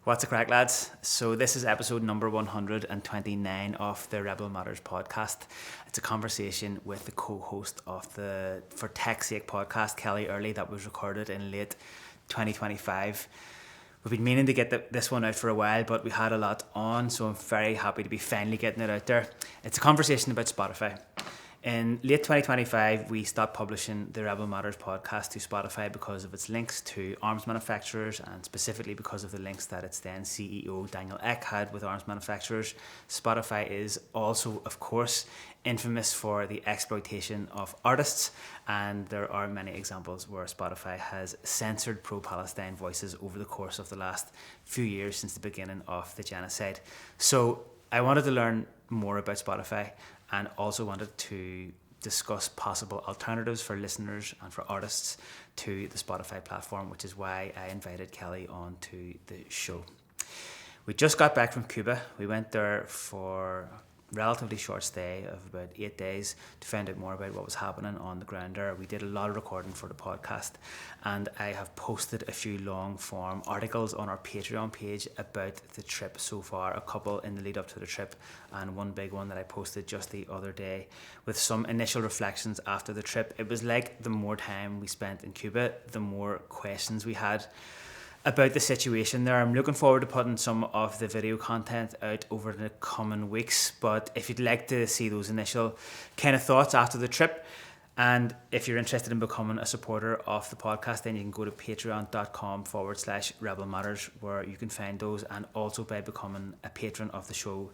What's a crack, lads? So this is episode number 129 of the Rebel Matters podcast. It's a conversation with the co-host of the For Tech's Sake podcast, Kelly Early, that was recorded in late 2025. We've been meaning to get this one out for a while, but we had a lot on, so I'm very happy to be finally getting it out there. It's a conversation about Spotify. In late 2025, we stopped publishing the Rebel Matters podcast to Spotify because of its links to arms manufacturers, and specifically because of the links that its then CEO Daniel Ek had with arms manufacturers. Spotify is also, of course, infamous for the exploitation of artists, and there are many examples where Spotify has censored pro-Palestine voices over the course of the last few years since the beginning of the genocide. So I wanted to learn more about Spotify, and also wanted to discuss possible alternatives for listeners and for artists to the Spotify platform, which is why I invited Kelly on to the show. We just got back from Cuba. We went there for relatively short stay of about 8 days to find out more about what was happening on the ground there. We did a lot of recording for the podcast, and I have posted a few long form articles on our Patreon page about the trip so far, a couple in the lead up to the trip and one big one that I posted just the other day with some initial reflections after the trip. It was like the more time we spent in Cuba, the more questions we had about the situation there. I'm looking forward to putting some of the video content out over the coming weeks, but if you'd like to see those initial kind of thoughts after the trip, and if you're interested in becoming a supporter of the podcast, then you can go to patreon.com/Rebel Matters, where you can find those, and also by becoming a patron of the show,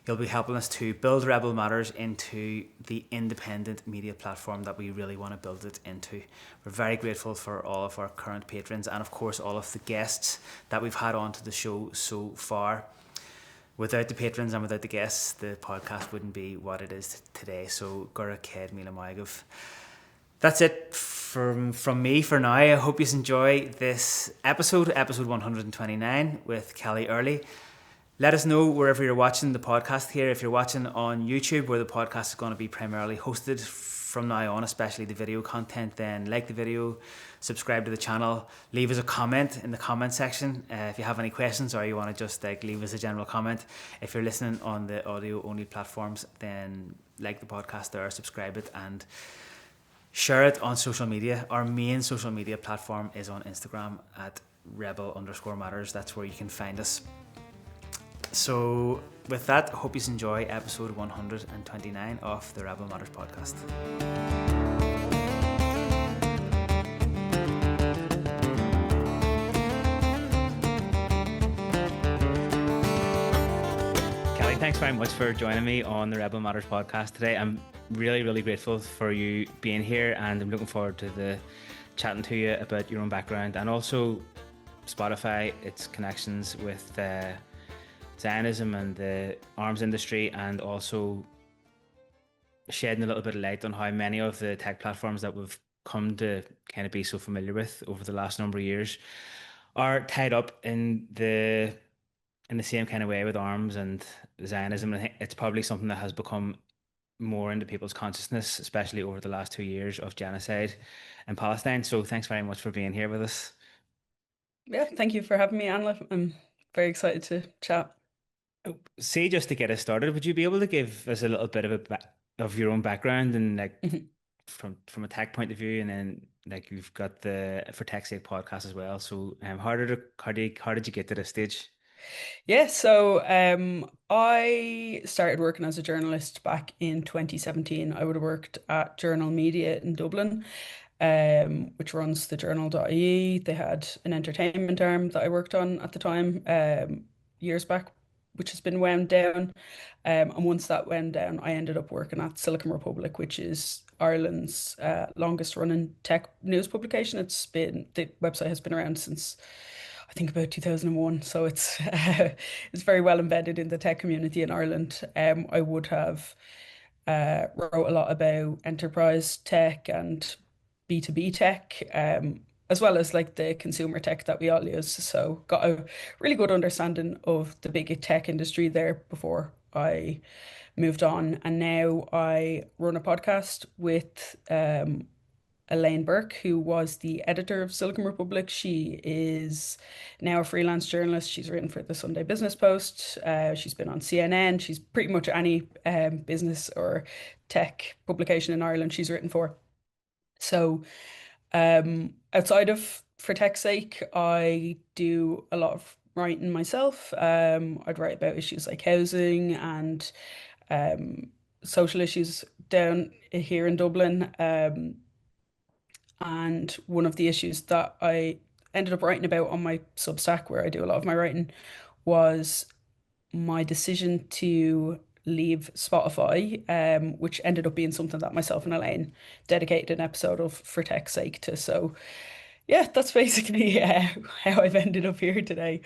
you'll be helping us to build Rebel Matters into the independent media platform that we really want to build it into. We're very grateful for all of our current patrons, and of course all of the guests that we've had onto the show so far. Without the patrons and without the guests, the podcast wouldn't be what it is today. So Gura Ked Mila Maigov. That's it from me for now. I hope you enjoy this episode 129 with Kelly Early. Let us know wherever you're watching the podcast here. If you're watching on YouTube, where the podcast is going to be primarily hosted from now on, especially the video content, then like the video, subscribe to the channel, leave us a comment in the comment section if you have any questions, or you want to just leave us a general comment. If you're listening on the audio only platforms, then like the podcast there, subscribe it, and share it on social media. Our main social media platform is on Instagram at rebel_matters. That's where you can find us. So with that, I hope you enjoy episode 129 of the Rebel Matters podcast. Kelly, thanks very much for joining me on the Rebel Matters podcast today. I'm really, really grateful for you being here, and I'm looking forward to chatting to you about your own background and also Spotify, its connections with Zionism and the arms industry, and also shedding a little bit of light on how many of the tech platforms that we've come to kind of be so familiar with over the last number of years are tied up in the same kind of way with arms and Zionism. I think it's probably something that has become more into people's consciousness, especially over the last 2 years of genocide in Palestine. So thanks very much for being here with us. Yeah, thank you for having me, Anna. I'm very excited to chat. See, just to get us started, would you be able to give us a little bit of your own background, and from a tech point of view, and then you've got the For Tech's Sake podcast as well. So how did you get to this stage? Yeah, so I started working as a journalist back in 2017. I would have worked at Journal Media in Dublin, which runs the journal.ie. They had an entertainment arm that I worked on at the time, years back, which has been wound down. And once that wound down, I ended up working at Silicon Republic, which is Ireland's longest running tech news publication. The website has been around since I think about 2001, so it's it's very well embedded in the tech community in Ireland. I would have wrote a lot about enterprise tech and B2B tech, as well as like the consumer tech that we all use. So got a really good understanding of the big tech industry there before I moved on. And now I run a podcast with Elaine Burke, who was the editor of Silicon Republic. She is now a freelance journalist. She's written for the Sunday Business Post. She's been on CNN. She's pretty much any business or tech publication in Ireland she's written for. So, outside of For Tech's Sake, I do a lot of writing myself. I'd write about issues like housing and um, social issues down here in Dublin. And one of the issues that I ended up writing about on my Substack, where I do a lot of my writing, was my decision to leave Spotify, which ended up being something that myself and Elaine dedicated an episode of For Tech's Sake to. So, yeah, that's basically how I've ended up here today.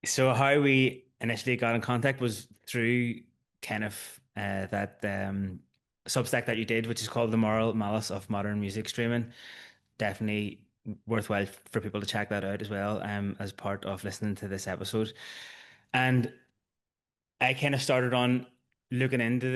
So how we initially got in contact was through kind of that Substack that you did, which is called The Moral Malice of Modern Music Streaming. Definitely worthwhile for people to check that out as well, as part of listening to this episode. And I kind of started on looking into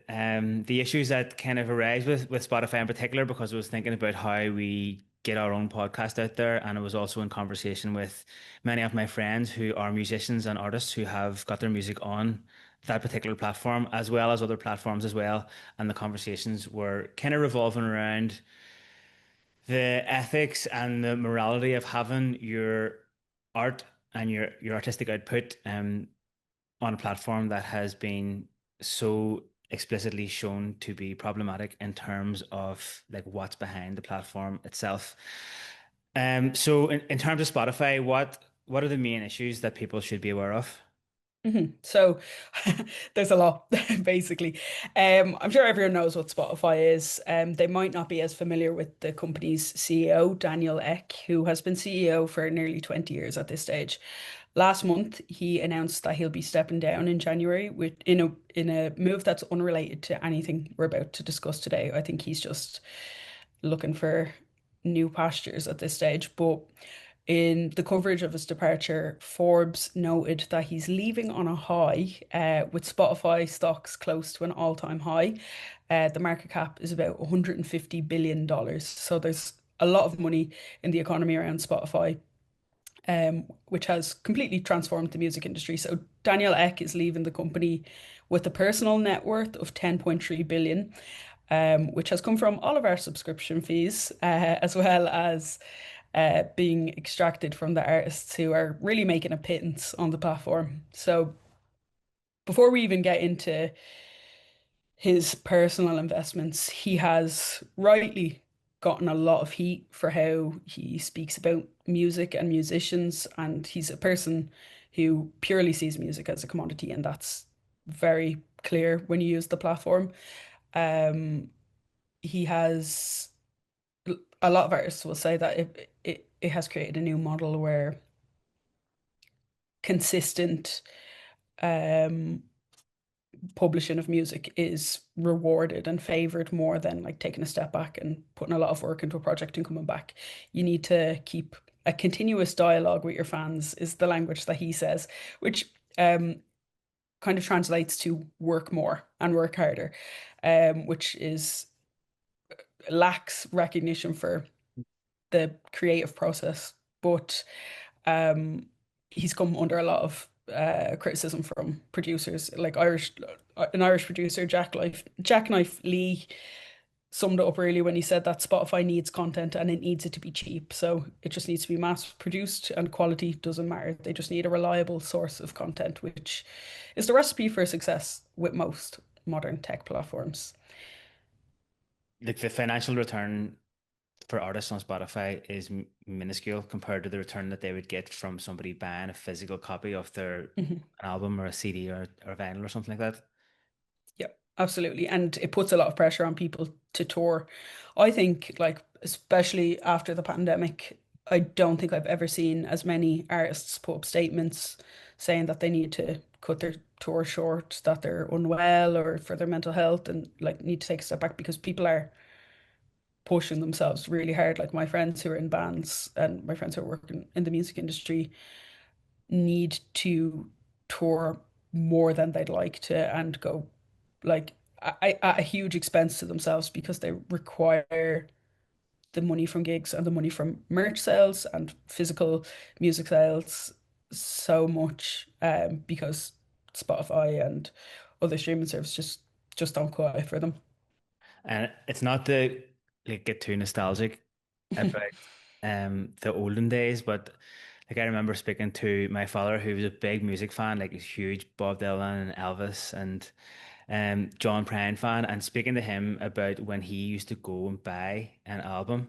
the issues that kind of arise with Spotify in particular, because I was thinking about how we get our own podcast out there, and I was also in conversation with many of my friends who are musicians and artists who have got their music on that particular platform as well as other platforms as well, and the conversations were kind of revolving around the ethics and the morality of having your art and your artistic output on a platform that has been so explicitly shown to be problematic in terms of like what's behind the platform itself. So in terms of Spotify, what are the main issues that people should be aware of? So there's a lot, basically. I'm sure everyone knows what Spotify is. They might not be as familiar with the company's CEO, Daniel Ek, who has been CEO for nearly 20 years at this stage. Last month, he announced that he'll be stepping down in January with in a move that's unrelated to anything we're about to discuss today. I think he's just looking for new pastures at this stage. But in the coverage of his departure, Forbes noted that he's leaving on a high, with Spotify stocks close to an all-time high. The market cap is about $150 billion. So there's a lot of money in the economy around Spotify, which has completely transformed the music industry. So Daniel Ek is leaving the company with a personal net worth of 10.3 billion, which has come from all of our subscription fees, as well as being extracted from the artists who are really making a pittance on the platform. So before we even get into his personal investments, he has rightly gotten a lot of heat for how he speaks about music and musicians, and he's a person who purely sees music as a commodity, and that's very clear when you use the platform. Um, he has a lot of artists will say that it has created a new model where consistent um publishing of music is rewarded and favored more than like taking a step back and putting a lot of work into a project and coming back. You need to keep a continuous dialogue with your fans, is the language that he says, which kind of translates to work more and work harder, which is lacks recognition for the creative process. But um, he's come under a lot of criticism from producers, like an Irish producer, Jackknife Lee, summed it up really when he said that Spotify needs content and it needs it to be cheap. So it just needs to be mass produced and quality doesn't matter. They just need a reliable source of content, which is the recipe for success with most modern tech platforms. Like the financial return for artists on Spotify is minuscule compared to the return that they would get from somebody buying a physical copy of their Mhm. an album or a CD or vinyl or something like that. Yeah, absolutely. And it puts a lot of pressure on people to tour. I think, like, especially after the pandemic, I don't think I've ever seen as many artists put up statements saying that they need to cut their tour short, that they're unwell or for their mental health and like need to take a step back because people are pushing themselves really hard. Like my friends who are in bands and my friends who are working in the music industry need to tour more than they'd like to and go like at a huge expense to themselves because they require the money from gigs and the money from merch sales and physical music sales so much because Spotify and other streaming services just don't quite for them. And it's not to like get too nostalgic about the olden days, but like I remember speaking to my father who was a big music fan, like a huge Bob Dylan and Elvis and John Prine fan, and speaking to him about when he used to go and buy an album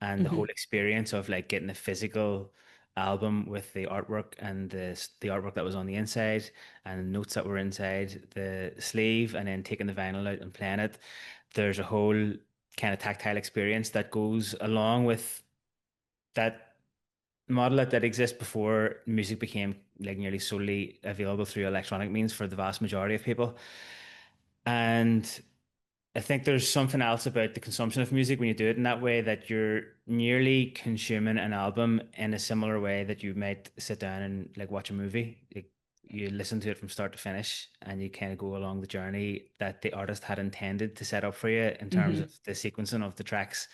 and the whole Hmm. experience of like getting a physical album with the artwork and the artwork that was on the inside and the notes that were inside the sleeve and then taking the vinyl out and playing it. There's a whole kind of tactile experience that goes along with that model that exists before music became like nearly solely available through electronic means for the vast majority of people. And I think there's something else about the consumption of music when you do it in that way that you're nearly consuming an album in a similar way that you might sit down and like watch a movie. Like you listen to it from start to finish and you kind of go along the journey that the artist had intended to set up for you in terms of Hmm. the sequencing of the tracks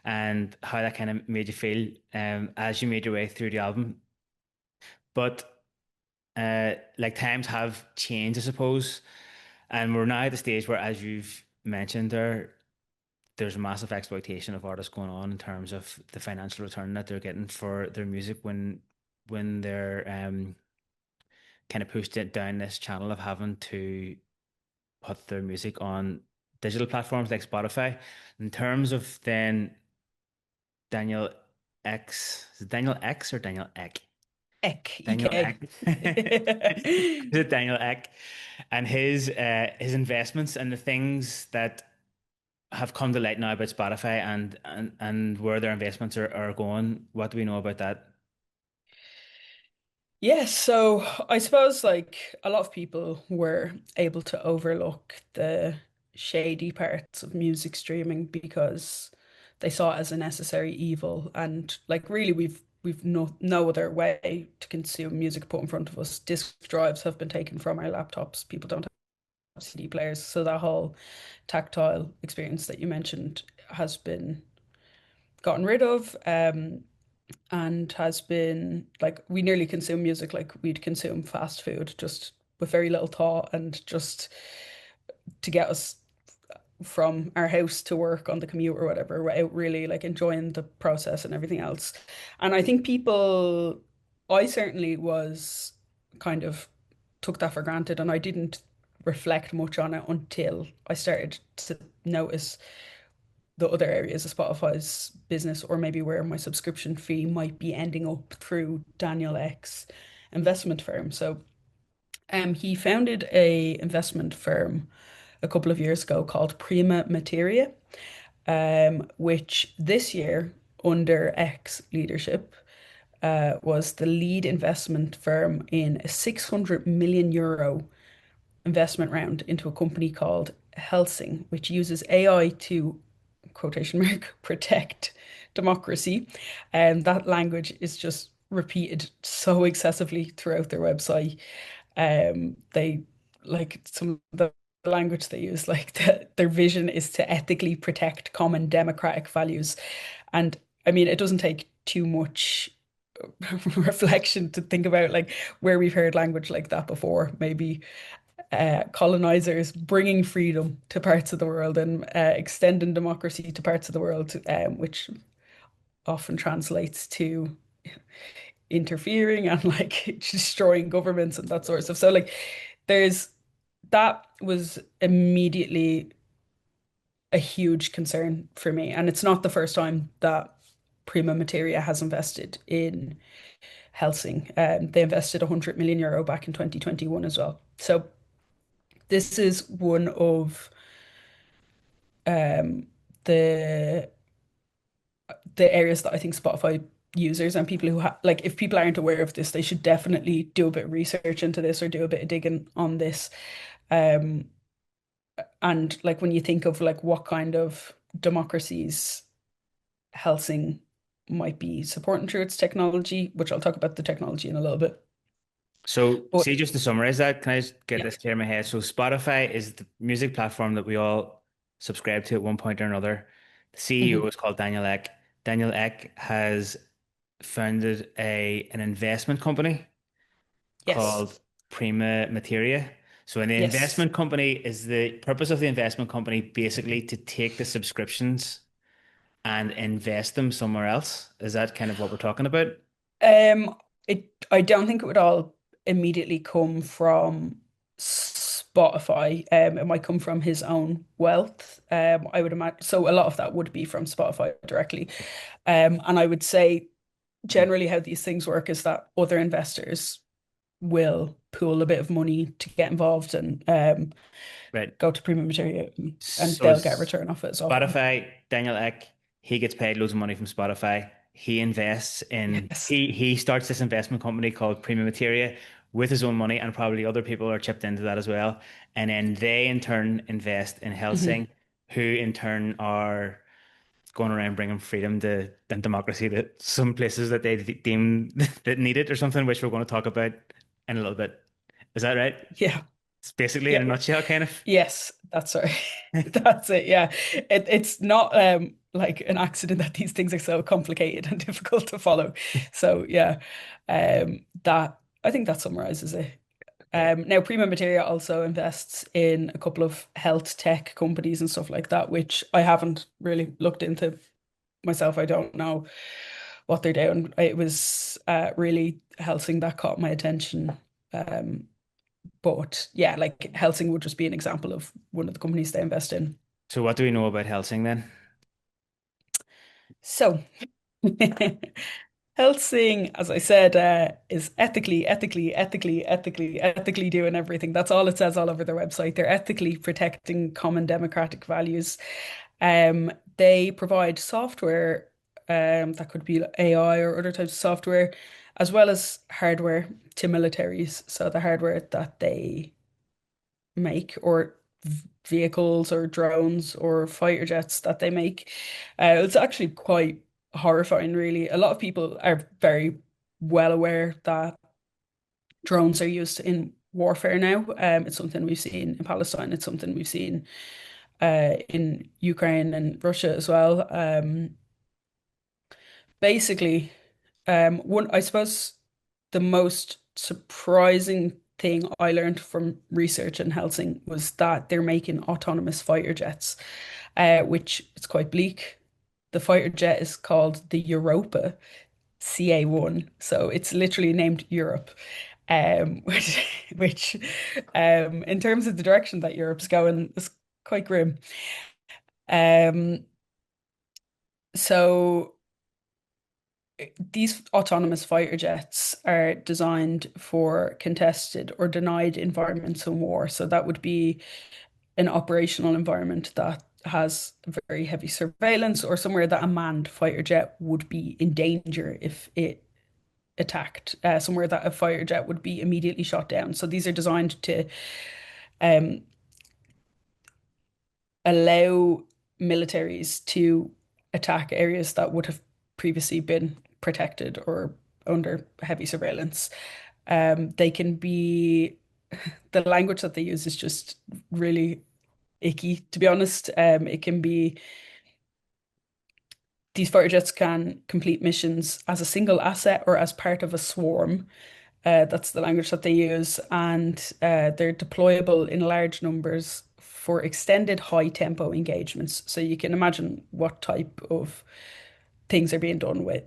and how that kind of made you feel as you made your way through the album. But like times have changed, I suppose. And we're now at the stage where, as you've mentioned there's a massive exploitation of artists going on in terms of the financial return that they're getting for their music when they're kind of pushed it down this channel of having to put their music on digital platforms like Spotify. In terms of then Daniel X, is it Daniel X or Daniel Eck? Ek, Daniel EK. Eck. Is it Daniel Eck and his investments and the things that have come to light now about Spotify and where their investments are going. What do we know about that? Yes, so I suppose like a lot of people were able to overlook the shady parts of music streaming because they saw it as a necessary evil, and like really we've no other way to consume music put in front of us. Disk drives have been taken from our laptops. People don't have CD players, so that whole tactile experience that you mentioned has been gotten rid of. And has been like we nearly consume music like we'd consume fast food, just with very little thought and just to get us from our house to work on the commute or whatever, without really like enjoying the process and everything else. And I think people, I certainly was kind of took that for granted, and I didn't reflect much on it until I started to notice the other areas of Spotify's business, or maybe where my subscription fee might be ending up through Daniel X investment firm. So he founded a investment firm a couple of years ago called Prima Materia, which this year, under X leadership, was the lead investment firm in a 600 million euro investment round into a company called Helsing, which uses AI to quotation mark protect democracy. And that language is just repeated so excessively throughout their website. They like some of the language they use, like their vision is to ethically protect common democratic values. And I mean, it doesn't take too much reflection to think about like where we've heard language like that before. Maybe colonizers bringing freedom to parts of the world and extending democracy to parts of the world, which often translates to interfering and like destroying governments and that sort of stuff. So like there's that was immediately a huge concern for me. And it's not the first time that Prima Materia has invested in Helsing. They invested 100 million euro back in 2021 as well. So this is one of um, the the areas that I think Spotify users and people who like if people aren't aware of this, they should definitely do a bit of research into this or do a bit of digging on this. Um, and like when you think of like what kind of democracies Helsing might be supporting through its technology, which I'll talk about the technology in a little bit. So, But see, just to summarize that, can I just get yeah, this clear in my head? So, Spotify is the music platform that we all subscribe to at one point or another. The CEO Hmm. is called Daniel Ek. Daniel Ek has founded a an investment company Yes. called Prima Materia. So an Yes. investment company is the purpose of the investment company basically to take the subscriptions and invest them somewhere else. Is that kind of what we're talking about? Um, I don't think it would all immediately come from Spotify. It might come from his own wealth. I would imagine. So a lot of that would be from Spotify directly. And I would say Mhm. generally how these things work is that other investors will pool a bit of money to get involved and Right. go to premium material and So they'll get a it's return off it as well. Spotify, Daniel Ek, he gets paid loads of money from Spotify. He invests in Yes. he starts this investment company called Prima Materia with his own money, and probably other people are chipped into that as well. And then they in turn invest in Hmm. Helsing, who in turn are going around bringing freedom to and democracy to some places that they deem that need it or something, which we're going to talk about in a little bit. Is that right? Yeah. It's basically in Yeah. a nutshell, kind of. Yes, that's right. That's it. Yeah. It's not like an accident that these things are so complicated and difficult to follow. So yeah, that I think that summarizes it. Okay. Now Prima Materia also invests in a couple of health tech companies and stuff like that, which I haven't really looked into myself. I don't know what they're doing. It was really Helsing that caught my attention. Um, but yeah, like Helsing would just be an example of one of the companies they invest in. So what do we know about Helsing then? So, Helsing, as I said, is ethically doing everything. That's all it says all over their website. They're ethically protecting common democratic values. They provide software, that could be AI or other types of software, as well as hardware to militaries. So the hardware that they make, or vehicles or drones or fighter jets that they make. It's actually quite horrifying, really. A lot of people are very well aware that drones are used in warfare now. It's something we've seen in Palestine. It's something we've seen in Ukraine and Russia as well. Basically, one, I suppose the most surprising thing I learned from research in Helsing was that they're making autonomous fighter jets, which is quite bleak. The fighter jet is called the Europa CA1, so it's literally named Europe, which in terms of the direction that Europe's going, is quite grim. Um, so these autonomous fighter jets are designed for contested or denied environments in war. So that would be an operational environment that has very heavy surveillance, or somewhere that a manned fighter jet would be in danger if it attacked, somewhere that a fighter jet would be immediately shot down. So these are designed to um, allow militaries to attack areas that would have previously been protected or under heavy surveillance. They can be, the language that they use is just really icky, to be honest. It can be, these fighter jets can complete missions as a single asset or as part of a swarm. That's the language that they use, and they're deployable in large numbers for extended high tempo engagements. So you can imagine what type of things are being done with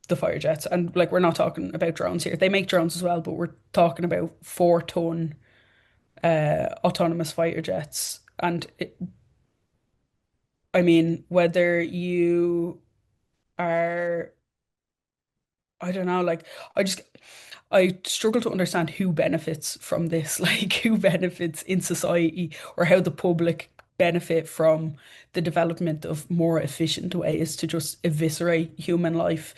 the fighter jets. And like, we're not talking about drones here. They make drones as well, but we're talking about 4 ton autonomous fighter jets. And I mean, whether you are, I don't know, like, I just, I struggle to understand who benefits from this, like who benefits in society, or how the public benefit from the development of more efficient ways to just eviscerate human life.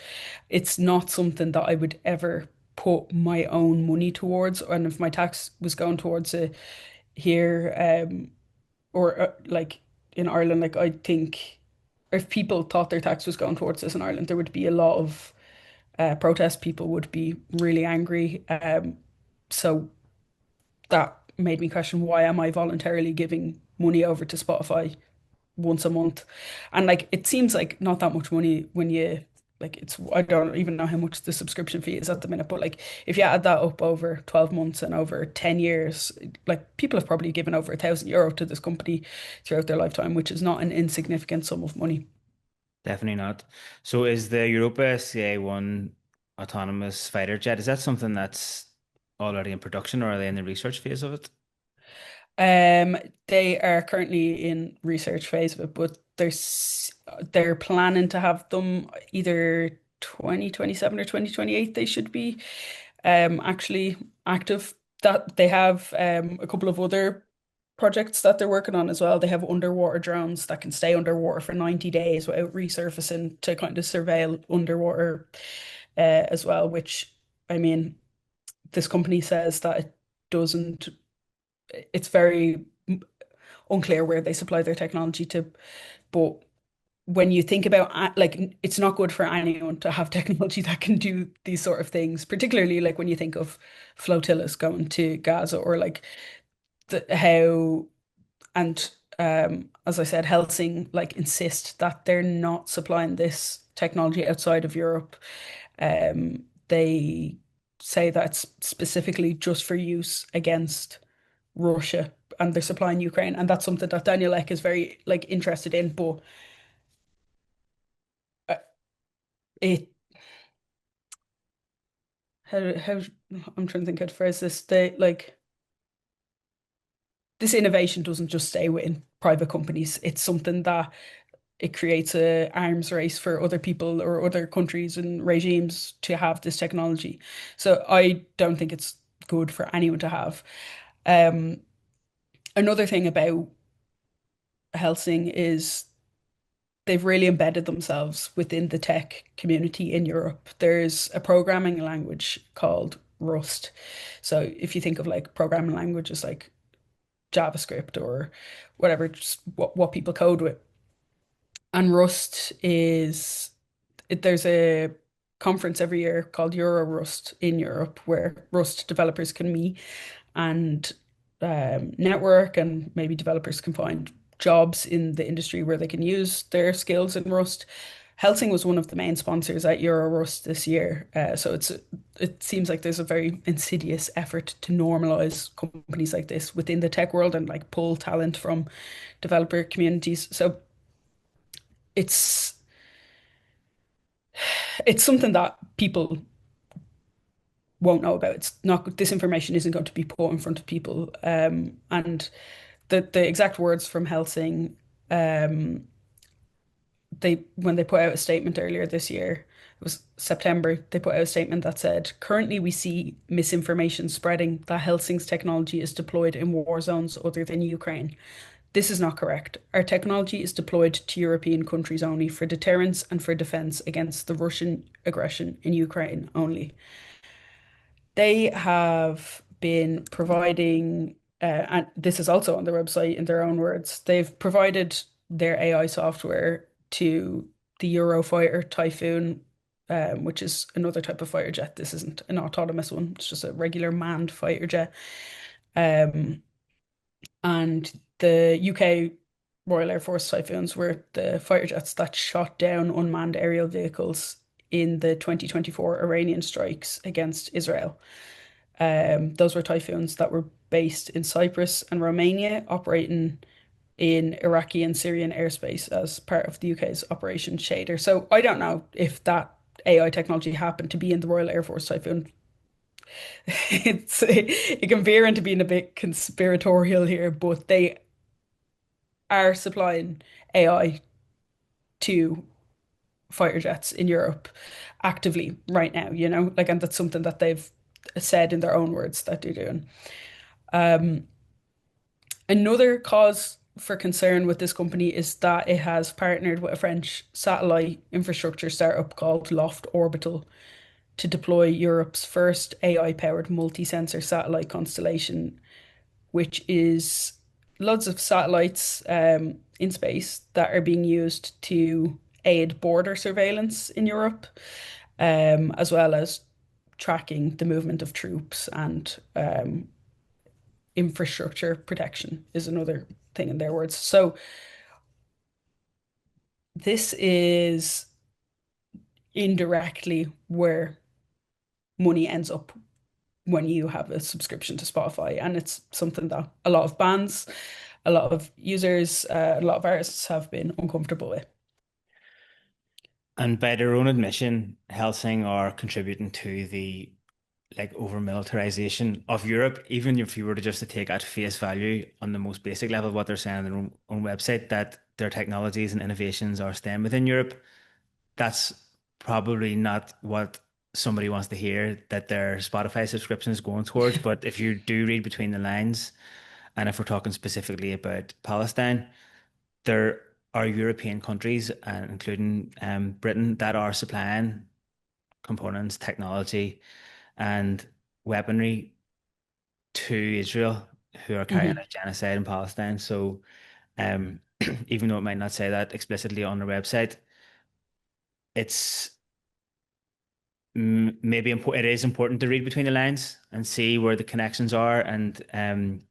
It's not something that I would ever put my own money towards. And if my tax was going towards it here, or like in Ireland, like I think if people thought their tax was going towards this in Ireland, there would be a lot of protest. People would be really angry. So that made me question, why am I voluntarily giving money over to Spotify? once a month. And like it seems like not that much money when you like it's I don't even know how much the subscription fee is at the minute, but like if you add that up over 12 months and over 10 years, like people have probably given over €1,000 to this company throughout their lifetime, which is not an insignificant sum of money. Definitely not. So is the Europa CA-1 autonomous fighter jet, is that something that's already in production or are they in the research phase of it? Um, they are currently in research phase of it, but they're planning to have them either 2027 or 2028. They should be actually active. That they have a couple of other projects that they're working on as well. They have underwater drones that can stay underwater for 90 days without resurfacing to kind of surveil underwater as well, which I mean, this company says that it doesn't it's very unclear where they supply their technology to. But when you think about like it's not good for anyone to have technology that can do these sort of things, particularly like when you think of flotillas going to Gaza or like how and as I said, Helsing like insist that they're not supplying this technology outside of Europe. They say that's specifically just for use against Russia and they're supplying Ukraine, and that's something that Daniel Ek is very like interested in. But uh, it how I'm trying to think how to phrase this. They like this innovation doesn't just stay within private companies. It's something that it creates a arms race for other people or other countries and regimes to have this technology. So I don't think it's good for anyone to have. Um, Another thing about Helsing is they've really embedded themselves within the tech community in Europe. There's a programming language called Rust. So if you think of like programming languages like JavaScript or whatever, just what people code with. And Rust is there's a conference every year called Euro Rust in Europe where Rust developers can meet and network, and maybe developers can find jobs in the industry where they can use their skills in Rust. Helsing was one of the main sponsors at Euro Rust this year, so it seems like there's a very insidious effort to normalize companies like this within the tech world and like pull talent from developer communities. So it's it's something that people won't know about. It's not this information isn't going to be put in front of people. And the exact words from Helsing, um, they when they put out a statement earlier this year, it was September, they put out a statement that said, currently we see misinformation spreading that Helsing's technology is deployed in war zones other than Ukraine. This is not correct. Our technology is deployed to European countries only for deterrence and for defense against the Russian aggression in Ukraine only. They have been providing, and this is also on their website in their own words, they've provided their AI software to the Eurofighter Typhoon, which is another type of fighter jet. This isn't an autonomous one, it's just a regular manned fighter jet. Um, and the UK Royal Air Force Typhoons were the fighter jets that shot down unmanned aerial vehicles in the 2024 Iranian strikes against Israel. Those were typhoons that were based in Cyprus and Romania, operating in Iraqi and Syrian airspace as part of the UK's Operation Shader. So I don't know if that AI technology happened to be in the Royal Air Force Typhoon. It can veer into being a bit conspiratorial here, but they are supplying AI to fighter jets in Europe actively right now, like, and that's something that they've said in their own words that they're doing. Um, Another cause for concern with this company is that it has partnered with a French satellite infrastructure startup called Loft Orbital to deploy Europe's first AI-powered multi-sensor satellite constellation, which is loads of satellites in space that are being used to aid border surveillance in Europe, as well as tracking the movement of troops and infrastructure protection is another thing in their words. So this is indirectly where money ends up when you have a subscription to Spotify. And it's something that a lot of bands, a lot of users, a lot of artists have been uncomfortable with. And by their own admission, Helsing are contributing to the like over militarization of Europe. Even if you were to just to take at face value on the most basic level what they're saying on their own website, that their technologies and innovations are staying within Europe, that's probably not what somebody wants to hear that their Spotify subscription is going towards. But if you do read between the lines, and if we're talking specifically about Palestine, there are European countries, including Britain, that are supplying components, technology, and weaponry to Israel, who are carrying Hmm. out genocide in Palestine. So, um, even though it might not say that explicitly on their website, it's maybe it is important to read between the lines and see where the connections are, and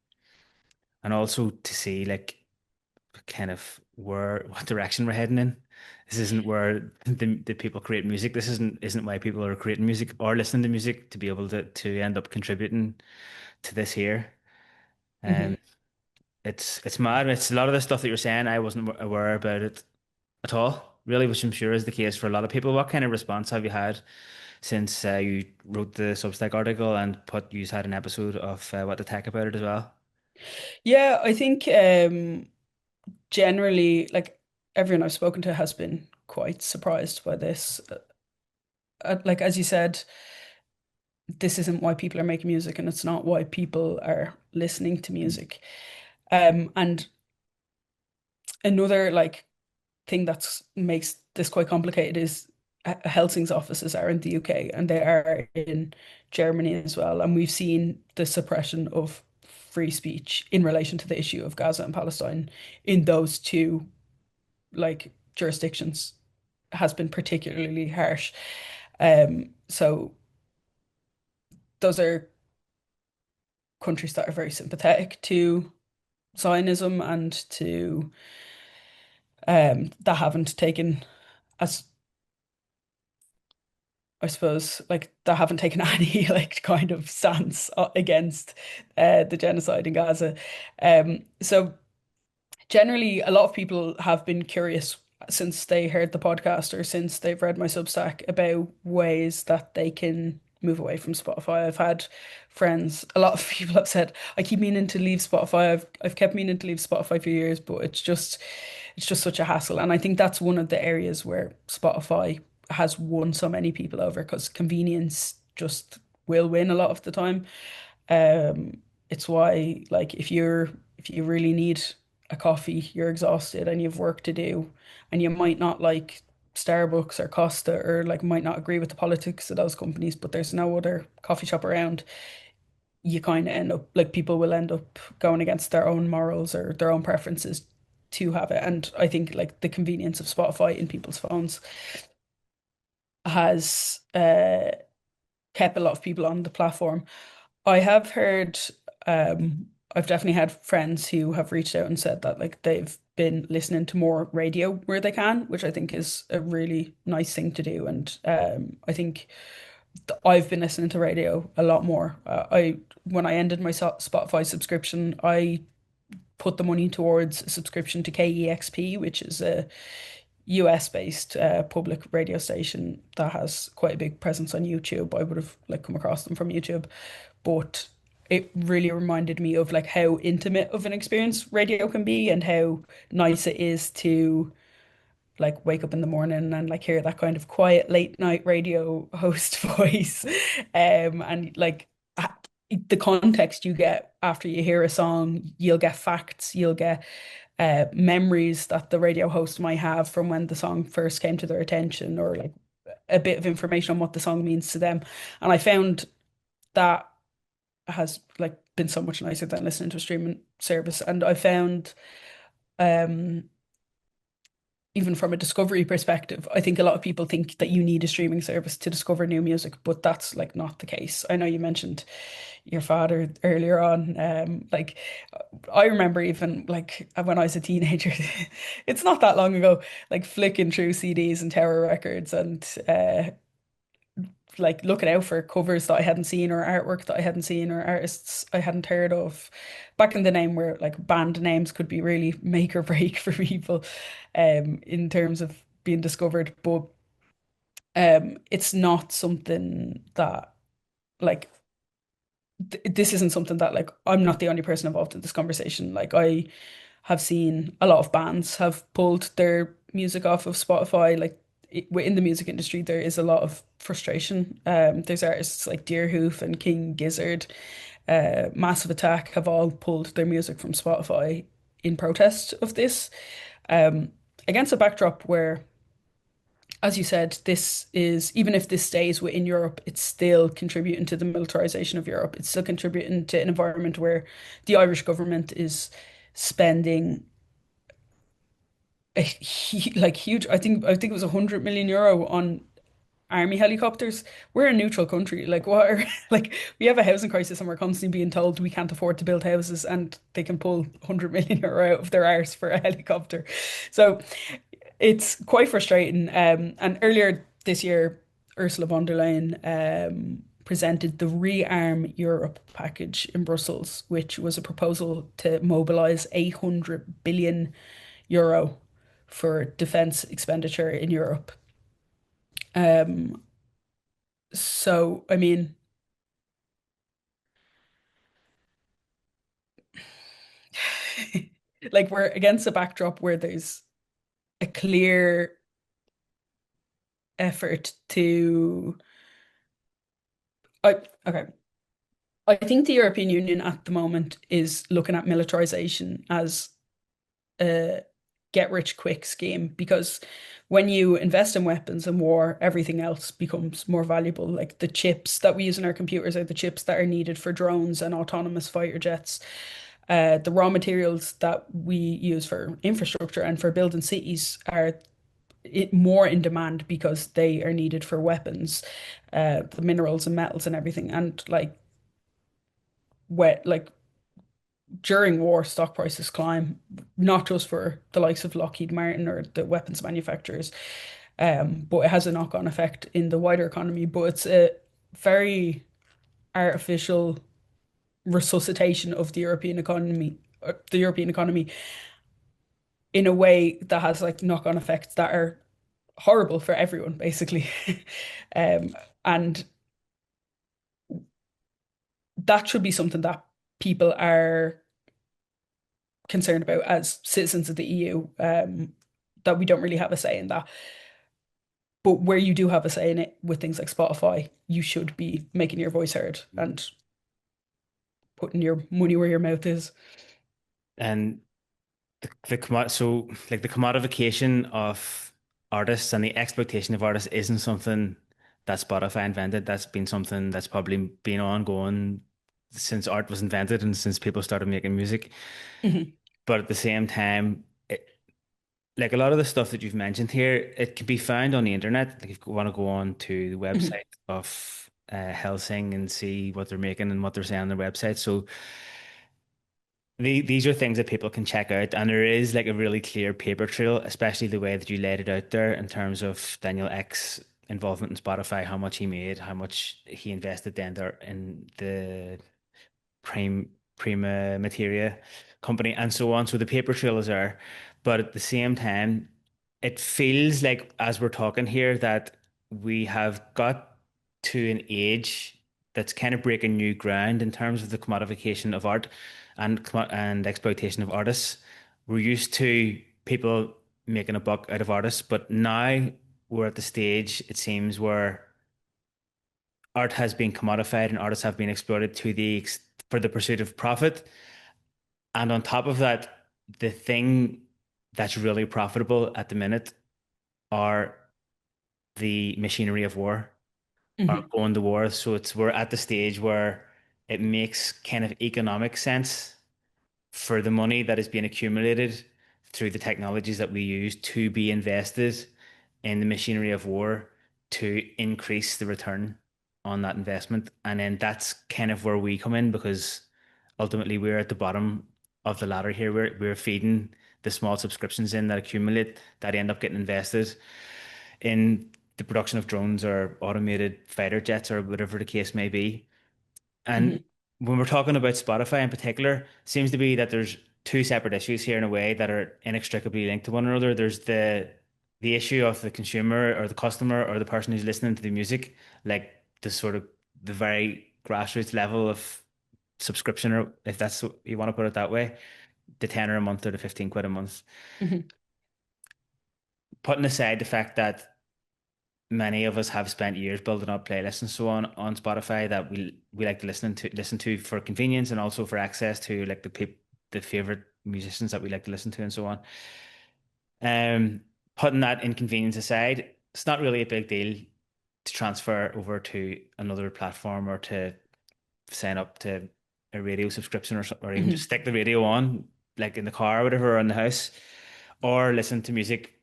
also to see like kind of where what direction we're heading in. This isn't where the people create music. This isn't why people are creating music or listening to music to be able to end up contributing to this here. Hmm. Um, it's mad. It's a lot of the stuff that you're saying. I wasn't aware about it at all, really, which I'm sure is the case for a lot of people. What kind of response have you had since you wrote the Substack article and you had an episode of What to Tech about it as well? Yeah, I think generally, like everyone I've spoken to has been quite surprised by this. Like as you said, this isn't why people are making music, and it's not why people are listening to music. And another like thing that's makes this quite complicated is Helsing's offices are in the UK and they are in Germany as well. And we've seen the suppression of free speech in relation to the issue of Gaza and Palestine in those two like jurisdictions has been particularly harsh. So those are countries that are very sympathetic to Zionism and to that haven't taken as I suppose like they haven't taken any like kind of stance against the genocide in Gaza. So generally, a lot of people have been curious since they heard the podcast or since they've read my Substack about ways that they can move away from Spotify. I've had friends, a lot of people have said, I keep meaning to leave Spotify. I've kept meaning to leave Spotify for years, but it's just such a hassle. And I think that's one of the areas where Spotify has won so many people over because convenience just will win a lot of the time. Um, it's why, like, if you really need a coffee, you're exhausted and you've work to do, and you might not like Starbucks or Costa or like might not agree with the politics of those companies, but there's no other coffee shop around, you kind of end up like people will end up going against their own morals or their own preferences to have it. And I think like the convenience of Spotify in people's phones has kept a lot of people on the platform. I have heard, I've definitely had friends who have reached out and said that like they've been listening to more radio where they can, which I think is a really nice thing to do. And I think I've been listening to radio a lot more. I when I ended my Spotify subscription, I put the money towards a subscription to KEXP, which is a US based public radio station that has quite a big presence on YouTube. I would have like come across them from YouTube, but it really reminded me of like how intimate of an experience radio can be and how nice it is to like wake up in the morning and like hear that kind of quiet late night radio host voice. And like the context you get after you hear a song, you'll get facts, you'll get memories that the radio host might have from when the song first came to their attention, or like a bit of information on what the song means to them. And I found that has like been so much nicer than listening to a streaming service. And I found um even from a discovery perspective, I think a lot of people think that you need a streaming service to discover new music, but that's like not the case. I know you mentioned your father earlier on. Like I remember even like when I was a teenager, it's not that long ago, like flicking through CDs and Tower Records and like looking out for covers that I hadn't seen or artwork that I hadn't seen or artists I hadn't heard of. Back in the name where like band names could be really make or break for people in terms of being discovered. But it's not something that like this isn't something that like I'm not the only person involved in this conversation. Like I have seen a lot of bands have pulled their music off of Spotify. Like within the music industry, there is a lot of frustration. There's artists like Deerhoof and King Gizzard, Massive Attack have all pulled their music from Spotify in protest of this. Um, Against a backdrop where, as you said, this is, even if this stays within Europe, it's still contributing to the militarization of Europe. It's still contributing to an environment where the Irish government is spending like huge. I think it was 100 million euro on army helicopters. We're a neutral country. Like what are like we have a housing crisis and we're constantly being told we can't afford to build houses and they can pull 100 million euro out of their arse for a helicopter. So it's quite frustrating. And earlier this year, Ursula von der Leyen presented the Rearm Europe package in Brussels, which was a proposal to mobilize 800 billion euro for defense expenditure in Europe. Um, so, I mean, like we're against a backdrop where there's a clear effort to. I, okay. I think the European Union at the moment is looking at militarization as a get rich quick scheme because when you invest in weapons and war, everything else becomes more valuable. Like the chips that we use in our computers are the chips that are needed for drones and autonomous fighter jets. The raw materials that we use for infrastructure and for building cities are more in demand because they are needed for weapons, the minerals and metals and everything. And like during war, stock prices climb, not just for the likes of Lockheed Martin or the weapons manufacturers, but it has a knock-on effect in the wider economy. But it's a very artificial resuscitation of the European economy in a way that has like knock-on effects that are horrible for everyone, basically. Um, and that should be something that people are concerned about as citizens of the EU, that we don't really have a say in that. But where you do have a say in it with things like Spotify, you should be making your voice heard and putting your money where your mouth is. And so like the commodification of artists and the exploitation of artists isn't something that Spotify invented. That's been something that's probably been ongoing since art was invented and since people started making music. Mhm, But at the same time, like a lot of the stuff that you've mentioned here, it can be found on the internet. Like if you want to go on to the mhm, website of Helsing and see what they're making and what they're saying on their website. So these are things that people can check out, and there is like a really clear paper trail, especially the way that you laid it out there in terms of Daniel Ek's involvement in Spotify, how much he made, how much he invested then there in the Prima Materia company, and so on. So the paper trail is there, but at the same time, it feels like as we're talking here that we have got to an age that's kind of breaking new ground in terms of the commodification of art and exploitation of artists. We're used to people making a buck out of artists, but now we're at the stage, it seems, where art has been commodified and artists have been exploited for the pursuit of profit. And on top of that, the thing that's really profitable at the minute are the machinery of war, are mhm. going to war. So we're at the stage where it makes kind of economic sense for the money that is being accumulated through the technologies that we use to be invested in the machinery of war to increase the return on that investment. And then that's kind of where we come in because ultimately we're at the bottom of the ladder here. We're feeding the small subscriptions in that accumulate that end up getting invested in the production of drones or automated fighter jets or whatever the case may be. And Hmm. when we're talking about Spotify in particular, seems to be that there's two separate issues here in a way that are inextricably linked to one another. There's the issue of the consumer or the customer or the person who's listening to the music, like the sort of the very grassroots level of subscription, or if that's what you want to put it that way, the tenner a month or the 15 quid a month. Hmm. Putting aside the fact that many of us have spent years building up playlists and so on Spotify that we like to listen to for convenience and also for access to like the favorite musicians that we like to listen to and so on. Putting that inconvenience aside, it's not really a big deal to transfer over to another platform or to sign up to a radio subscription or even just Hmm. stick the radio on like in the car or whatever or in the house or listen to music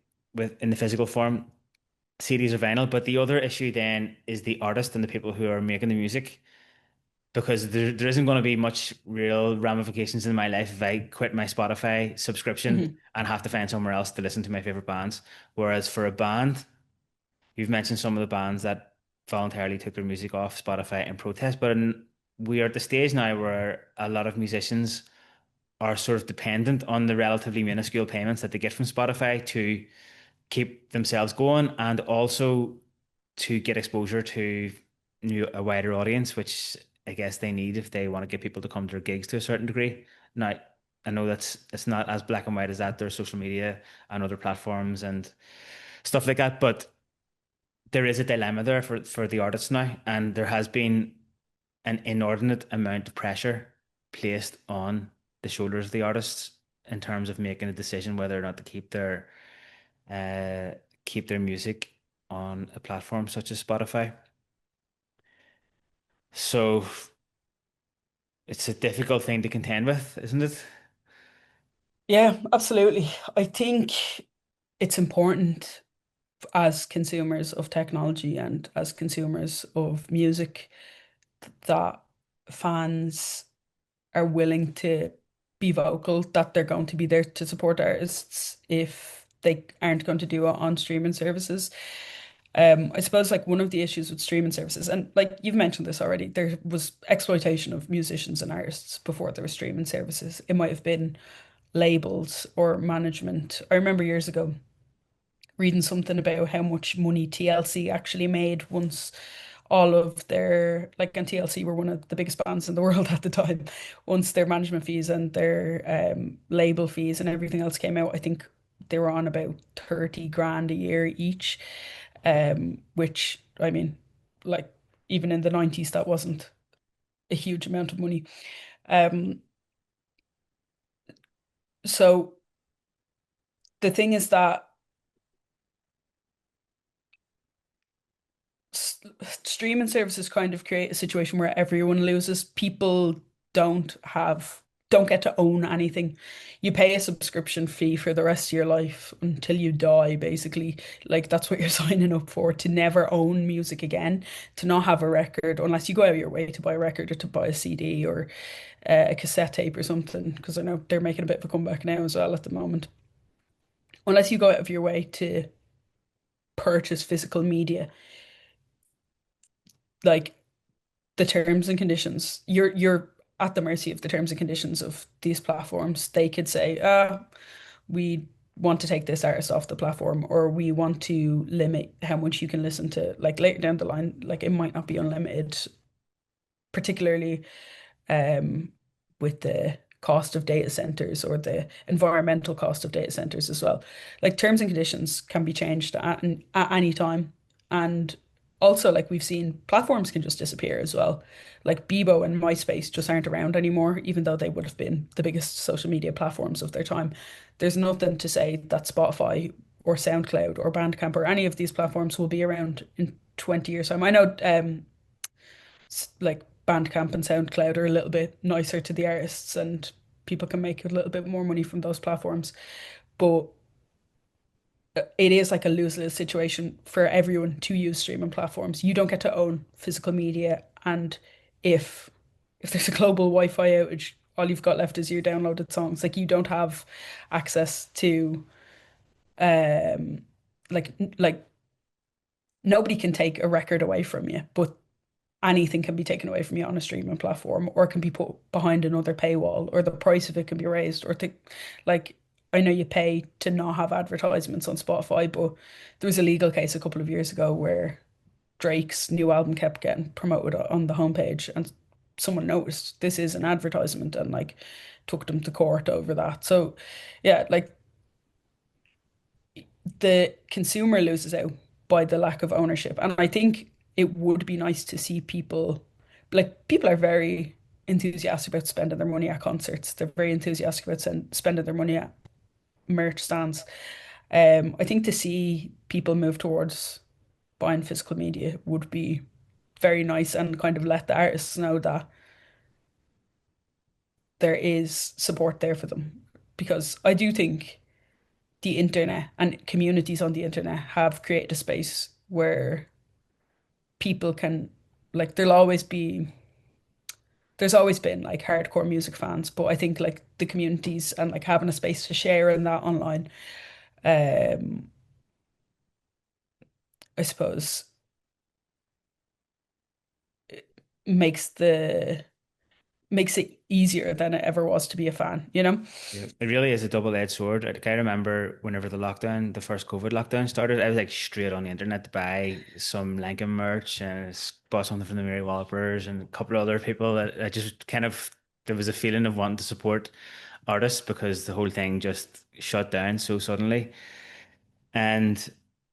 in the physical form, CDs or vinyl. But the other issue then is the artist and the people who are making the music, because there isn't going to be much real ramifications in my life if I quit my Spotify subscription Hmm. and have to find somewhere else to listen to my favorite bands. Whereas for a band, you've mentioned some of the bands that voluntarily took their music off Spotify in protest, but we are at the stage now where a lot of musicians are sort of dependent on the relatively minuscule payments that they get from Spotify to keep themselves going and also to get exposure to a wider audience, which I guess they need if they want to get people to come to their gigs to a certain degree. Now, I know it's not as black and white as that. There's social media and other platforms and stuff like that, but there is a dilemma there for the artists now, and there has been an inordinate amount of pressure placed on the shoulders of the artists in terms of making a decision whether or not to uh, keep their music on a platform such as Spotify. So it's a difficult thing to contend with, isn't it? Yeah, absolutely. I think it's important as consumers of technology and as consumers of music that fans are willing to be vocal, that they're going to be there to support artists if they aren't going to do it on streaming services. I suppose like one of the issues with streaming services, and like you've mentioned this already, there was exploitation of musicians and artists before there were streaming services. It might have been labels or management. I remember years ago reading something about how much money TLC actually made once all of their like, and TLC were one of the biggest bands in the world at the time. Once their management fees and their label fees and everything else came out, I think they were on about 30 grand a year each. Which I mean, like even in the 90s, that wasn't a huge amount of money. Um, so the thing is that s- streaming services kind of create a situation where everyone loses. People don't get to own anything. You pay a subscription fee for the rest of your life until you die, basically. Like that's what you're signing up for, to never own music again, to not have a record unless you go out of your way to buy a record or to buy a CD or a cassette tape or something, because I know they're making a bit of a comeback now as well at the moment. Unless you go out of your way to purchase physical media, like the terms and conditions. You're at the mercy of the terms and conditions of these platforms. They could say, we want to take this artist off the platform, or we want to limit how much you can listen to. Like later down the line, like it might not be unlimited, particularly um, with the cost of data centers or the environmental cost of data centers as well. Like terms and conditions can be changed at any time. And also, like we've seen, platforms can just disappear as well. Like Bebo and MySpace just aren't around anymore, even though they would have been the biggest social media platforms of their time. There's nothing to say that Spotify or SoundCloud or Bandcamp or any of these platforms will be around in 20 years' time. I know like Bandcamp and SoundCloud are a little bit nicer to the artists and people can make a little bit more money from those platforms. but it is like a lose-lose situation for everyone to use streaming platforms. You don't get to own physical media, and if there's a global Wi-Fi outage, all you've got left is your downloaded songs. Like you don't have access to um like nobody can take a record away from you, but anything can be taken away from you on a streaming platform or can be put behind another paywall or the price of it can be raised or like I know you pay to not have advertisements on Spotify, but there was a legal case a couple of years ago where Drake's new album kept getting promoted on the homepage and someone noticed this is an advertisement and like took them to court over that. So yeah, like the consumer loses out by the lack of ownership. And I think it would be nice to see people are very enthusiastic about spending their money at concerts. They're very enthusiastic about spending their money at merch stands. I think to see people move towards buying physical media would be very nice and kind of let the artists know that there is support there for them. Because I do think the internet and communities on the internet have created a space where people can like there's always been like hardcore music fans, but I think like the communities and like having a space to share in that online, um, I suppose makes the makes it easier than it ever was to be a fan, you know? Yeah, it really is a double-edged sword. I remember whenever the first COVID lockdown started, I was like straight on the internet to buy some Lincoln merch and bought something from the Mary Wallopers and a couple of other people. That I just kind of there was a feeling of wanting to support artists because the whole thing just shut down so suddenly. And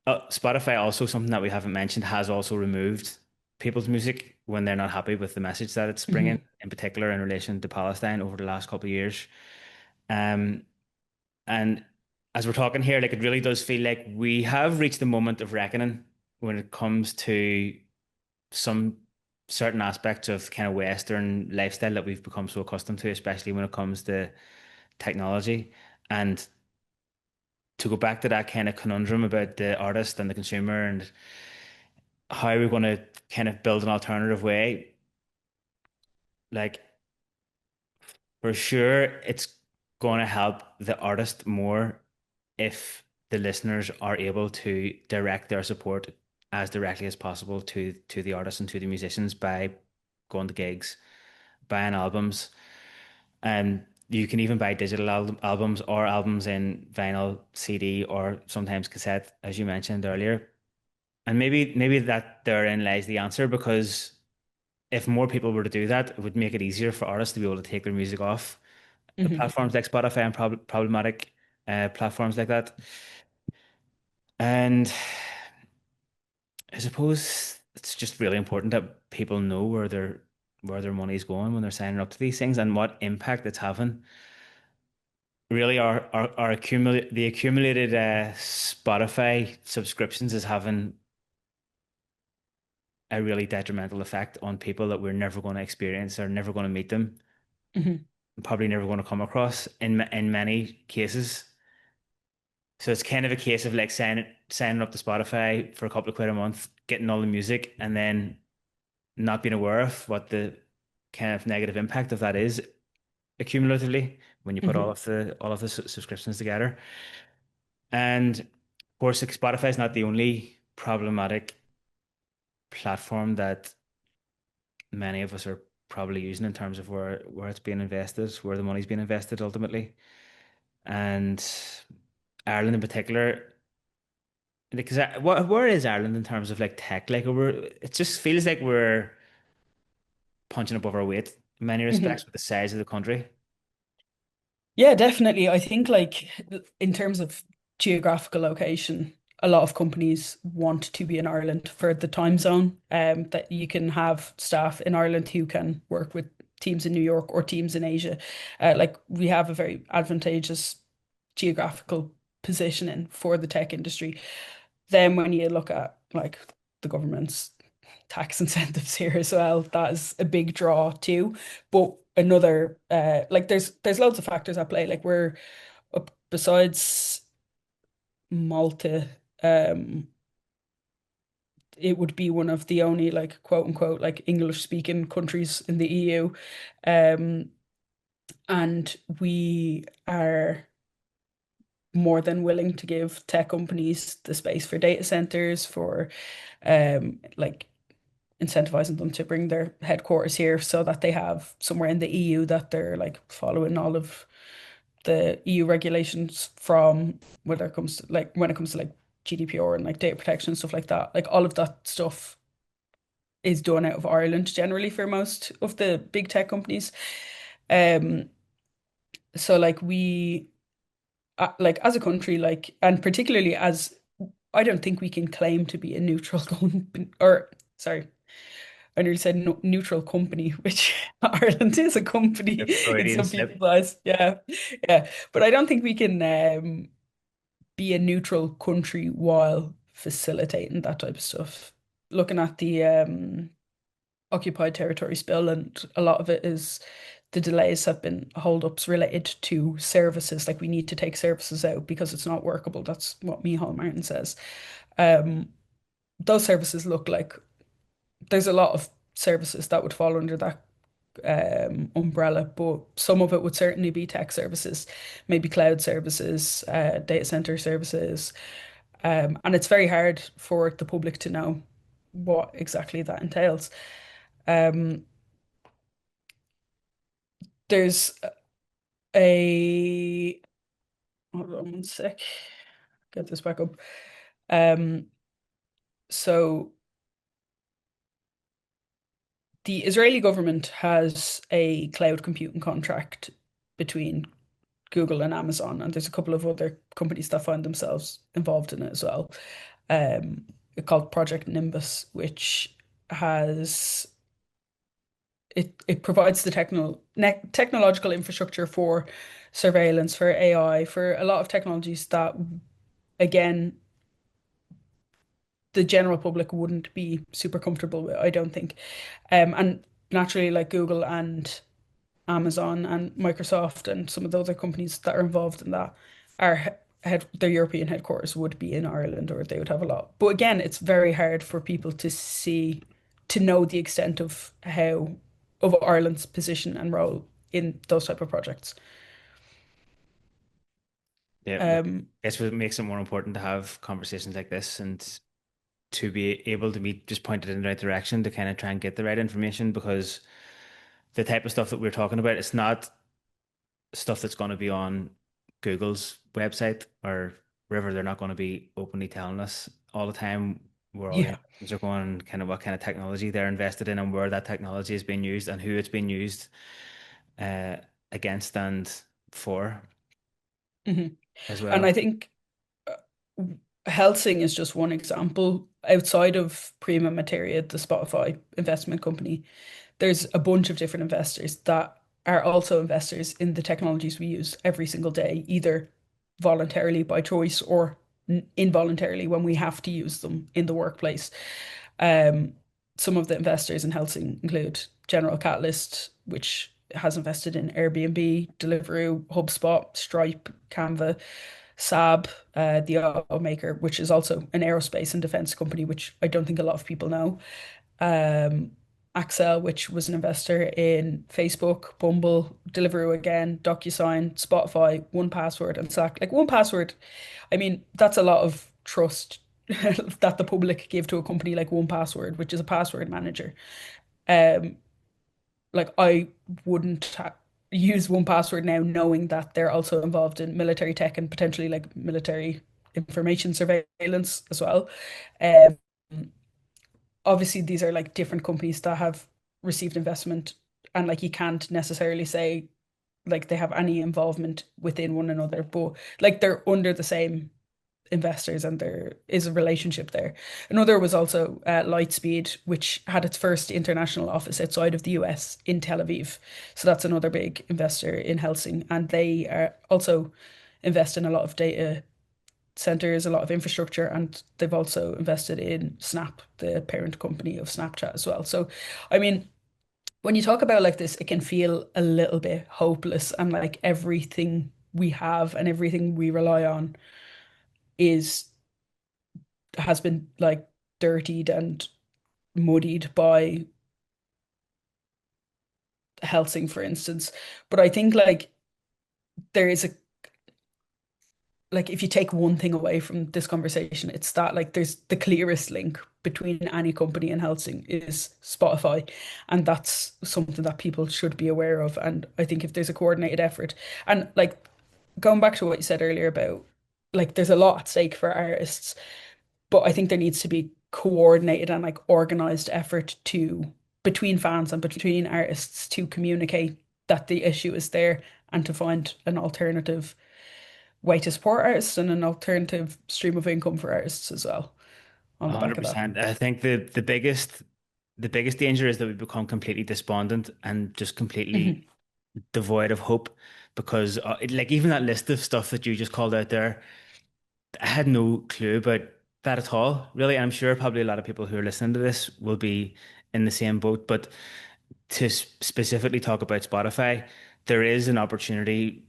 Spotify, also something that we haven't mentioned, has also removed people's music when they're not happy with the message that it's bringing, Hmm. in particular in relation to Palestine over the last couple of years. Um, and as we're talking here, like it really does feel like we have reached the moment of reckoning when it comes to some certain aspects of kind of Western lifestyle that we've become so accustomed to, especially when it comes to technology. And to go back to that kind of conundrum about the artist and the consumer and how we're going to kind of build an alternative way, like for sure, it's going to help the artist more if the listeners are able to direct their support as directly as possible to the artists and to the musicians by going to gigs, buying albums, and you can even buy digital albums or albums in vinyl, CD, or sometimes cassette, as you mentioned earlier. And maybe that therein lies the answer because if more people were to do that, it would make it easier for artists to be able to take their music off Hmm. platforms like Spotify and problematic platforms like that. And I suppose it's just really important that people know where their money's going when they're signing up to these things and what impact it's having. Really, our the accumulated Spotify subscriptions is having a really detrimental effect on people that we're never going to experience or never going to meet them, Hmm. probably never going to come across in many cases. So it's kind of a case of like signing up to Spotify for a couple of quid a month, getting all the music, and then not being aware of what the kind of negative impact of that is accumulatively when you put Hmm. all of the subscriptions together. And of course, like, Spotify is not the only problematic platform that many of us are probably using in terms of where it's being invested, where the money's being invested ultimately. And Ireland in particular, because where is Ireland in terms of like tech? Like it just feels like we're punching above our weight in many respects Hmm. with the size of the country. Yeah, definitely. I think like in terms of geographical location, a lot of companies want to be in Ireland for the time zone. That you can have staff in Ireland who can work with teams in New York or teams in Asia. Like we have a very advantageous geographical positioning for the tech industry. Then when you look at like the government's tax incentives here as well, that is a big draw too. But another like there's loads of factors at play. Like we're up besides Malta, um, it would be one of the only like quote unquote like English speaking countries in the EU. Um, and we are more than willing to give tech companies the space for data centers, for like incentivizing them to bring their headquarters here so that they have somewhere in the EU that they're like following all of the EU regulations from whether it comes to like when it comes to like GDPR and like data protection and stuff like that. Like all of that stuff is done out of Ireland generally for most of the big tech companies. Um, so like we like as a country, like and particularly as I don't think we can claim to be a neutral company, or sorry, I nearly said no, neutral company, which Ireland is a company The in Freudian some slip. people's eyes. Yeah, yeah, but I don't think we can be a neutral country while facilitating that type of stuff. Looking at the occupied territories bill, and a lot of it is the delays have been holdups related to services. Like we need to take services out because it's not workable. That's what Micheál Martin says. Um, those services look like there's a lot of services that would fall under that umbrella, but some of it would certainly be tech services, maybe cloud services, data center services. And it's very hard for the public to know what exactly that entails. Um, there's a hold on one sec, get this back up. Um, so the Israeli government has a cloud computing contract between Google and Amazon, and there's a couple of other companies that find themselves involved in it as well. Um, called Project Nimbus, which has it provides the technological infrastructure for surveillance, for AI, for a lot of technologies that, again, the general public wouldn't be super comfortable with, I don't think. And naturally, like Google and Amazon and Microsoft and some of the other companies that are involved in that are their European headquarters would be in Ireland, or they would have a lot. But again, it's very hard for people to see, to know the extent of how of Ireland's position and role in those type of projects. Yeah, I Um, guess what makes it more important to have conversations like this and to be able to be just pointed in the right direction to kind of try and get the right information because the type of stuff that we're talking about, it's not stuff that's going to be on Google's website or wherever. They're not going to be openly telling us all the time where all the yeah. investments are going, kind of what kind of technology they're invested in and where that technology is being used and who it's being used uh, against and for hmm as And well. I think Helsing is just one example. Outside of Prima Materia, the Spotify investment company, there's a bunch of different investors that are also investors in the technologies we use every single day, either voluntarily by choice or involuntarily when we have to use them in the workplace. Um, some of the investors in Helsing include General Catalyst, which has invested in Airbnb, Deliveroo, HubSpot, Stripe, Canva, Saab, the automaker, which is also an aerospace and defense company, which I don't think a lot of people know. Um, Axel, which was an investor in Facebook, Bumble, Deliveroo again, DocuSign, Spotify, 1Password, and Slack. Like 1Password, I mean, that's a lot of trust that the public give to a company like 1Password, which is a password manager. Um, like I wouldn't use 1Password now, knowing that they're also involved in military tech and potentially like military information surveillance as well. Um, obviously these are like different companies that have received investment, and like you can't necessarily say like they have any involvement within one another, but like they're under the same investors and there is a relationship there. Another was also Lightspeed, which had its first international office outside of the US in Tel Aviv. So that's another big investor in Helsing, and they also invest in a lot of data centers, a lot of infrastructure, and they've also invested in Snap, the parent company of Snapchat as well. So, I mean, when you talk about like this, it can feel a little bit hopeless and like everything we have and everything we rely on is has been like dirtied and muddied by Helsing, for instance. But I think like there is a like if you take one thing away from this conversation, it's that like there's the clearest link between any company and Helsing is Spotify. And that's something that people should be aware of. And I think if there's a coordinated effort and like going back to what you said earlier about like there's a lot at stake for artists, but I think there needs to be coordinated and like organized effort to between fans and between artists to communicate that the issue is there and to find an alternative way to support artists and an alternative stream of income for artists as well on the back of that. 100%. I think the biggest danger is that we become completely despondent and just Hmm. completely devoid of hope because like even that list of stuff that you just called out there, I had no clue about that at all, really. I'm sure probably a lot of people who are listening to this will be in the same boat. But to specifically talk about Spotify, there is an opportunity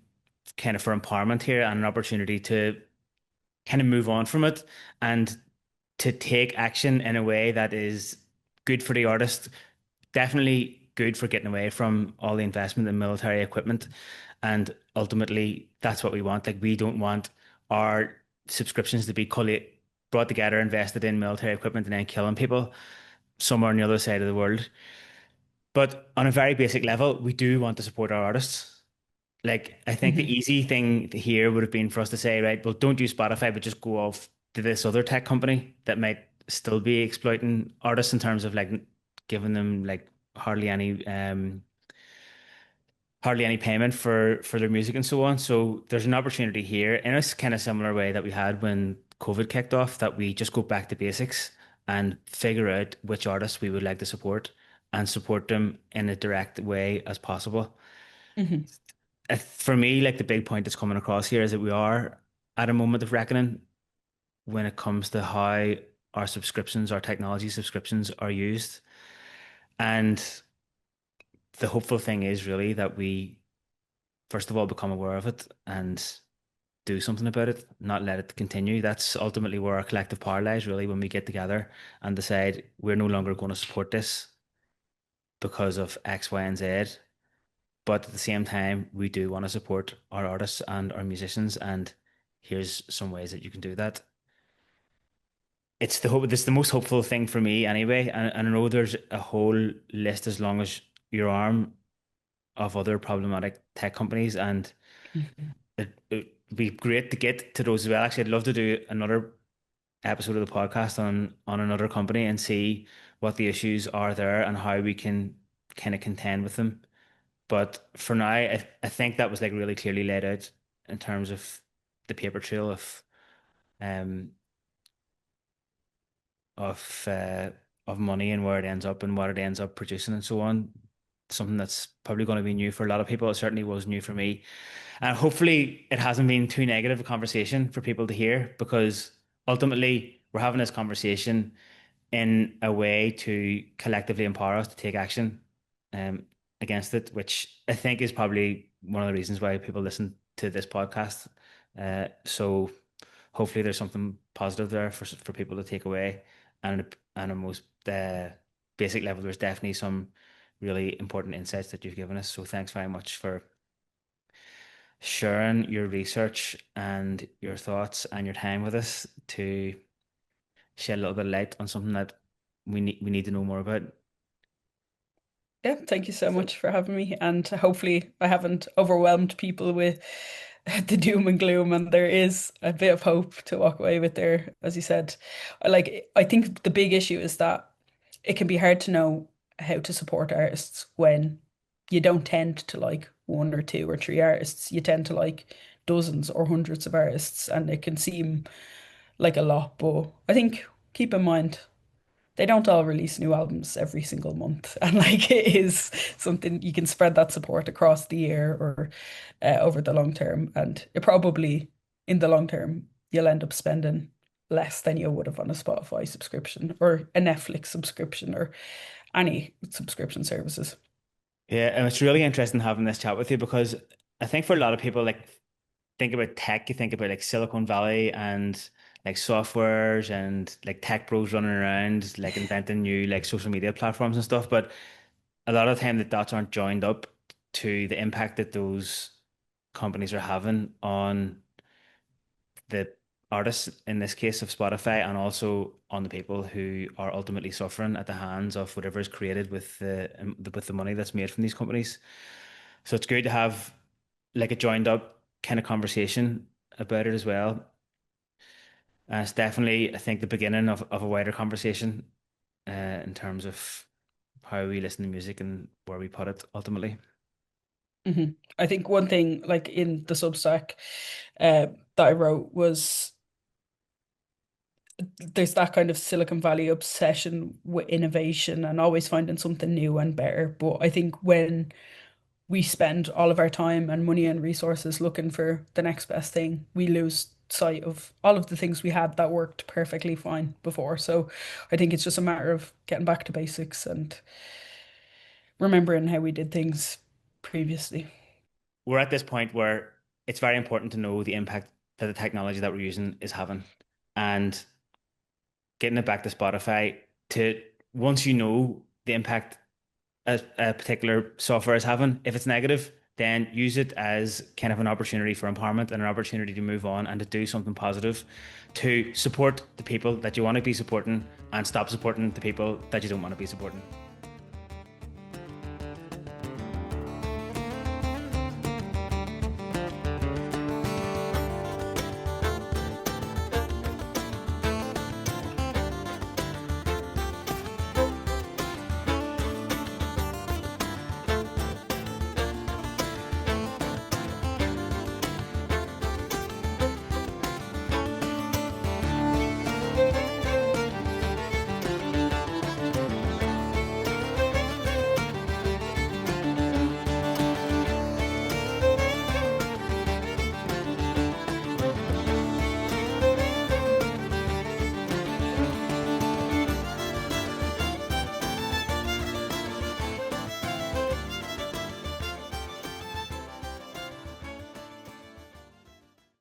kind of for empowerment here and an opportunity to kind of move on from it and to take action in a way that is good for the artist, definitely good for getting away from all the investment in military equipment. And ultimately, that's what we want. Like, we don't want our subscriptions to be brought together, invested in military equipment, and then killing people somewhere on the other side of the world. But on a very basic level, we do want to support our artists. Like, I think the Hmm. easy thing here would have been for us to say, right, well, don't use Spotify, but just go off to this other tech company that might still be exploiting artists in terms of like giving them like hardly any hardly any payment for their music and so on. So there's an opportunity here in a kind of similar way that we had when COVID kicked off, that we just go back to basics and figure out which artists we would like to support and support them in a direct way as possible. Hmm. For me, like the big point that's coming across here is that we are at a moment of reckoning when it comes to how our subscriptions, our technology subscriptions are used. And the hopeful thing is really that we, first of all, become aware of it and do something about it, not let it continue. That's ultimately where our collective power lies, really, when we get together and decide we're no longer going to support this because of X, Y, and Z. But at the same time, we do want to support our artists and our musicians, and here's some ways that you can do that. It's the hope. It's the most hopeful thing for me, anyway. And I know there's a whole list as long as your arm of other problematic tech companies, and it'd be great to get to those as well. Actually, I'd love to do another episode of the podcast on another company and see what the issues are there and how we can kind of contend with them. But for now, I think that was like really clearly laid out in terms of the paper trail um of uh of money and where it ends up and what it ends up producing and so on. Something that's probably going to be new for a lot of people. It certainly was new for me. And hopefully it hasn't been too negative a conversation for people to hear because ultimately we're having this conversation in a way to collectively empower us to take action um, against it, which I think is probably one of the reasons why people listen to this podcast. So hopefully there's something positive there for people to take away. And a most basic level, there's definitely some really important insights that you've given us. So thanks very much for sharing your research and your thoughts and your time with us to shed a little bit of light on something that we need to know more about. Yeah, thank you so much for having me. And hopefully, I haven't overwhelmed people with the doom and gloom. And there is a bit of hope to walk away with there. As you said, I think the big issue is that it can be hard to know how to support artists when you don't tend to like one or two or three artists. You tend to like dozens or hundreds of artists, and it can seem like a lot. But I think keep in mind they don't all release new albums every single month. And like it is something you can spread that support across the year or over the long term. And it probably in the long term, you'll end up spending less than you would have on a Spotify subscription or a Netflix subscription or any subscription services. Yeah, and it's really interesting having this chat with you because I think for a lot of people, like think about tech, you think about like Silicon Valley and like softwares and like tech bros running around like inventing new like social media platforms and stuff. But a lot of the time the dots aren't joined up to the impact that those companies are having on the artists, in this case of Spotify, and also on the people who are ultimately suffering at the hands of whatever is created with the money that's made from these companies. So it's good to have like a joined up kind of conversation about it as well. And it's definitely, I think, the beginning of a wider conversation in terms of how we listen to music and where we put it ultimately. I think one thing, like in the Substack that I wrote, was there's that kind of Silicon Valley obsession with innovation and always finding something new and better. But I think when we spend all of our time and money and resources looking for the next best thing, we lose sight of all of the things we had that worked perfectly fine before. So I think it's just a matter of getting back to basics and remembering how we did things previously. We're at this point where it's very important to know the impact that the technology that we're using is having. And getting it back to Spotify, to once you know the impact a particular software is having, if it's negative, then use it as kind of an opportunity for empowerment and an opportunity to move on and to do something positive, to support the people that you want to be supporting and stop supporting the people that you don't want to be supporting.